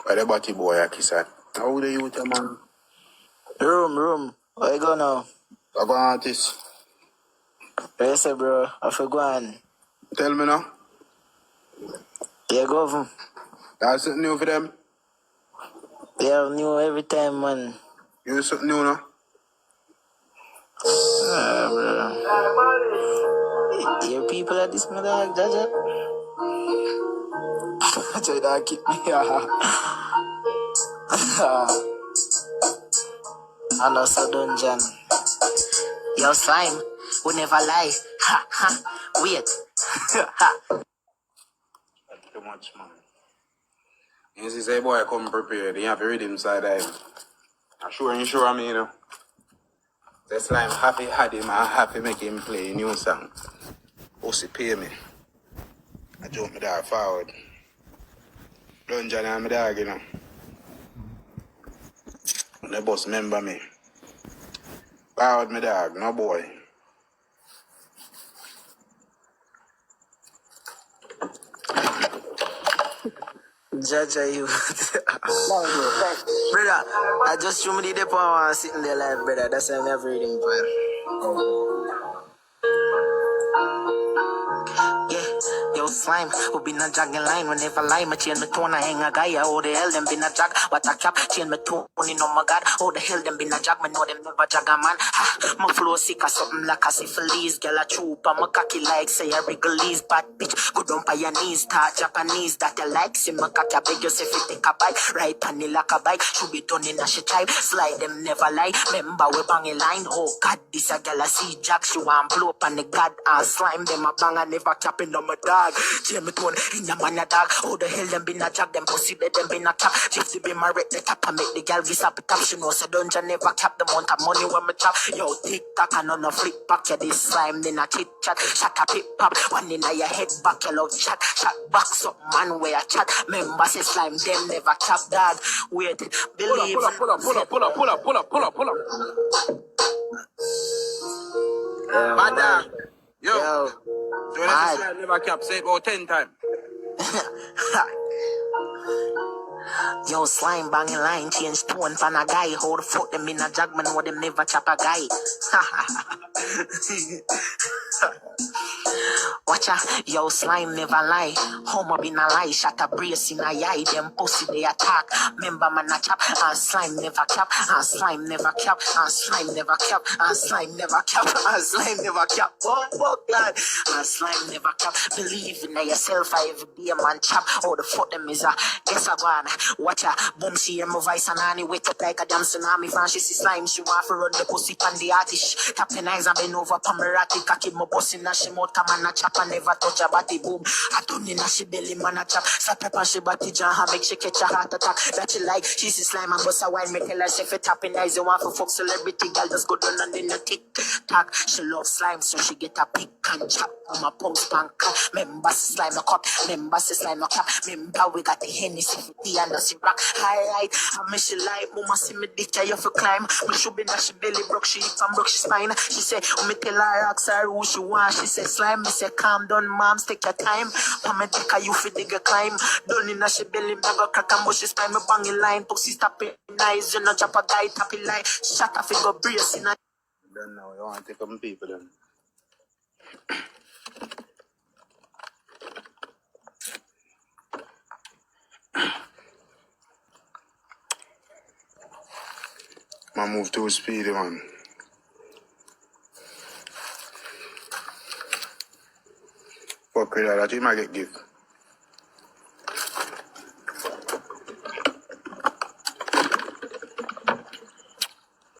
Why the body boy a kiss at? How old are you with your man? Room. Where you go now? I go artist. Yes, bro. I forgot. Tell me now. Yeah, go from. That's something new for them. Yeah, new every time, man. You something new now? Bro. Your people at this, my dog, Jaja. Jaja, dog, keep me. I know so dungeon. Yo, slime, would never lie. Ha, ha, wait. Too much, man. You see, say boy come prepared. You have to read inside him. I'm sure me, you know. The slime happy had him, I happy make him play a new song. Pussy pay me. I jump my dog forward. Dungeon and my dog, you know. The boss remember me. Forward my dog, no boy. Jaja, you. Brother, I just show me the power and sitting there like, brother. That's why I'm never reading, brother. Yeah, yo, slime, who been a jogging line whenever lie, my chain, my tone, I hang a guy, oh, the hell, them been a jog, what a cap, chain, my tone, oh my god, oh, the hell, them been a jog, me know them never jog a man, ha, my flow sick or something like a syphilis, girl, a troop, I'm a cocky like, say, a wriggles, bad bitch, go down by your knees, start Japanese, that you like, see, my cocky, I beg you, say, if you take a bite, right, panny like a bike, should be done in a shit tribe, slide them never lie, remember, we bang a line, oh, god, this a girl, I see jack, she want blow up on the god, and slime them, a bang, and never cap in on my dog. Jamie tone in the man a dog. How the hell them been a jack? Them pussy bed them been a cap. Gypsy be my red the top and make the girl get up top. She knows so dungeon never cap the amount of money when me chop. Yo, tick tock and on a flip back. Yeah, this slime then a chit chat. Shut up, hip pop. One in your head back. You love chat. Shut box up, man, where I chat. Members say slime them never cap dog. Wait, believe. Pull up. Bad dog. Yo. So that's slime never cap. Say it about 10 times. Yo, slime banging line, change tone for a guy. How the fuck them in a jog, man, know them never chop a guy. Watch out, yo, slime never lie. Homo been a lie, shot a brace in a eye. Them pussy they attack. Member man a chop, and slime never cap, and slime never cap, and slime never cap, and slime never cap, and slime never cap. Oh, fuck, lad. And slime never cap. Believe in yourself, I every day man chop. How the fuck them is a guess a one. Watch out, boom, she hear my voice and Annie wake up like a damn tsunami. Fan she see slime, she want to run the pussy pan the artish. Tapping eyes and bend over pamerati, cocky my boss in a she mouth, come and a chop and never touch a body boom. I don't in a she belly man a chop. Slap pepper she body jan her make she catch a heart attack. That she like, she see slime and bust a wine. Me tell her she fit tapping eyes, you want for fuck celebrity girl just go down and then a tick tack. She love slime so she get a pick and chop. On my pump spank. Members slime a cup, members slime a cap. Member we got the Hennessy for tea and the rock. Highlight, I miss she like, mama see me dick you for climb. Me should be na she belly broke, she hip and broke she spine. She say, me tell her ask her who she want. She say slime, me say calm down, moms take your time. Pa me dick you for digger climb. Done in a she belly, me go crack and bush she spine. Me bang in line, pussy stop it nice. You know chop a guy, tap it line. Shut up, go brace in a. Don't know, you want to take some people then. Man move too speedy, man. Fuck with that, you might get gift.